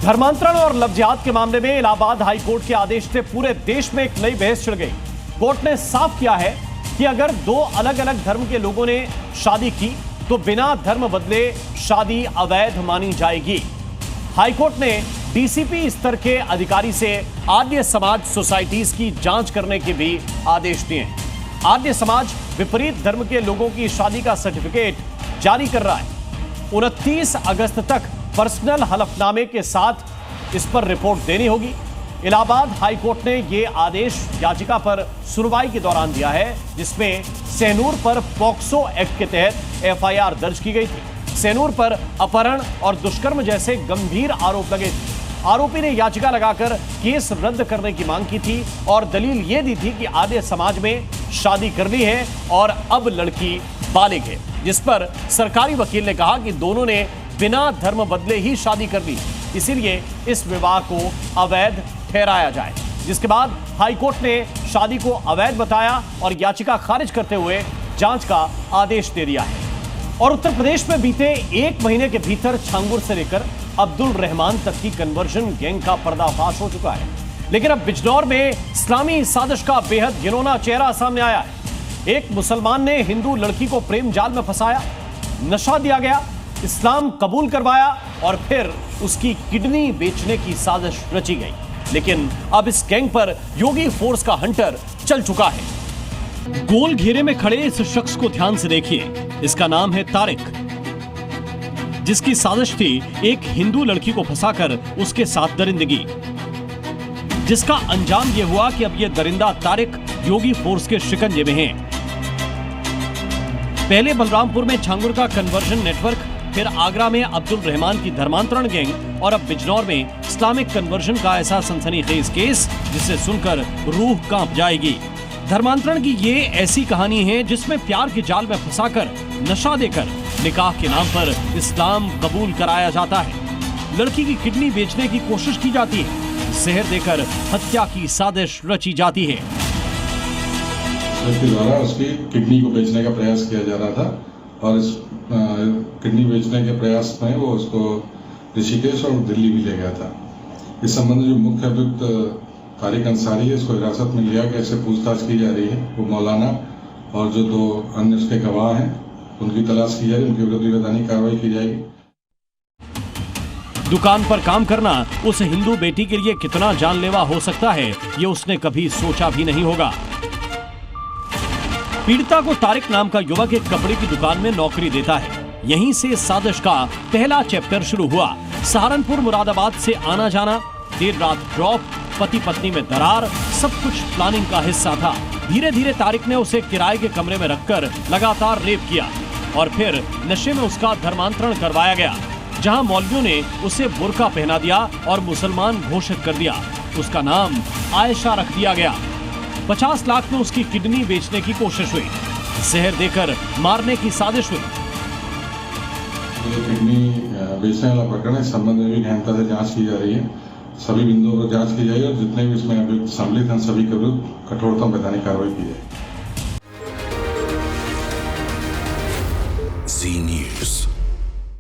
धर्मांतरण और लव जिहाद के मामले में इलाहाबाद हाई कोर्ट के आदेश से पूरे देश में एक नई बहस छिड़ गई। कोर्ट ने साफ किया है कि अगर दो अलग अलग धर्म के लोगों ने शादी की तो बिना धर्म बदले शादी अवैध मानी जाएगी। हाई कोर्ट ने डीसीपी स्तर के अधिकारी से आर्य समाज सोसाइटीज की जांच करने के भी आदेश दिए हैं। आर्य समाज विपरीत धर्म के लोगों की शादी का सर्टिफिकेट जारी कर रहा है। 29 अगस्त तक पर्सनल हलफनामे के साथ इस पर रिपोर्ट देनी होगी। इलाहाबाद हाई कोर्ट ने यह आदेश याचिका पर सुनवाई के दौरान दिया है, जिसमें सेनूर पर पॉक्सो एक्ट के तहत एफआईआर दर्ज की गई थी। सेनूर पर अपहरण और दुष्कर्म जैसे गंभीर आरोप लगे थे। आरोपी ने याचिका लगाकर केस रद्द करने की मांग की थी और दलील यह दी थी कि आर्य समाज में शादी कर ली है और अब लड़की बालिग है, जिस पर सरकारी वकील ने कहा कि दोनों ने बिना धर्म बदले ही शादी कर ली, इसीलिए इस विवाह को अवैध ठहराया जाए। जिसके बाद हाई कोर्ट ने शादी को अवैध बताया और याचिका खारिज करते हुए जांच का आदेश दे दिया है। और उत्तर प्रदेश में बीते 1 महीने के भीतर छांगुर से लेकर अब्दुल रहमान तक की कन्वर्जन गैंग का पर्दाफाश हो चुका है। लेकिन अब बिजनौर में इस्लामी साजिश का बेहद घिनौना चेहरा सामने आया है। एक मुसलमान ने हिंदू लड़की को प्रेम जाल में फंसाया, नशा दिया गया, इस्लाम कबूल करवाया और फिर उसकी किडनी बेचने की साजिश रची गई। लेकिन अब इस गैंग पर योगी फोर्स का हंटर चल चुका है। गोल घेरे में खड़े इस शख्स को ध्यान से देखिए। इसका नाम है तारिक, जिसकी साजिश थी एक हिंदू लड़की को फंसाकर उसके साथ दरिंदगी, जिसका अंजाम यह हुआ कि अब यह दरिंदा तारिक योगी फोर्स के शिकंजे में है। पहले बलरामपुर में छांगुर का कन्वर्जन नेटवर्क, फिर आगरा में अब्दुल रहमान की धर्मांतरण गैंग और अब बिजनौर में इस्लामिक कन्वर्जन का ऐसा सनसनीखेज केस जिसे सुनकर रूह कांप जाएगी। धर्मांतरण की ये ऐसी कहानी है जिसमें प्यार के जाल में फंसाकर नशा देकर निकाह के नाम पर इस्लाम कबूल कराया जाता है। लड़की की किडनी बेचने की कोशिश की जाती है, जहर देकर हत्या की साजिश रची जाती है। उसके द्वारा उसकी किडनी को बेचने का प्रयास किया जा रहा था और इस किडनी बेचने के प्रयास में वो उसको ऋषिकेश और दिल्ली भी ले गया था। इस संबंध में जो मुख्य अभियुक्त तारिक अंसारी है, इसको हिरासत में लिया गया, इससे पूछताछ की जा रही है। वो मौलाना और जो 2 अन्य उसके गवाह हैं उनकी तलाश की जा रही है, उनके विरुद्ध वैधानिक कार्रवाई की जाएगी। दुकान पर काम करना उस हिंदू बेटी के लिए कितना जानलेवा हो सकता है, ये उसने कभी सोचा भी नहीं होगा। पीड़िता को तारिक नाम का युवक एक कपड़े की दुकान में नौकरी देता है। यहीं से साजिश का पहला चैप्टर शुरू हुआ। सहारनपुर मुरादाबाद से आना जाना, देर रात ड्रॉप, पति पत्नी में दरार, सब कुछ प्लानिंग का हिस्सा था। धीरे धीरे तारिक ने उसे किराए के कमरे में रखकर लगातार रेप किया और फिर नशे में उसका धर्मांतरण करवाया गया, जहां मौलवियों ने उसे बुर्का पहना दिया और मुसलमान घोषित कर दिया। उसका नाम आयशा रख दिया गया। 50 लाख में उसकी किडनी बेचने की कोशिश हुई, जहर देकर मारने की साजिश हुई। किडनी बेचने वाला प्रकरण है, इस संबंध में भी गहनता से जांच की जा रही है। सभी बिंदुओं पर जांच की जाएगी और जितने भी इसमें अभियुक्त सम्मिलित हैं सभी के विरुद्ध कठोरतम वैधानिक कार्रवाई की जाएगी।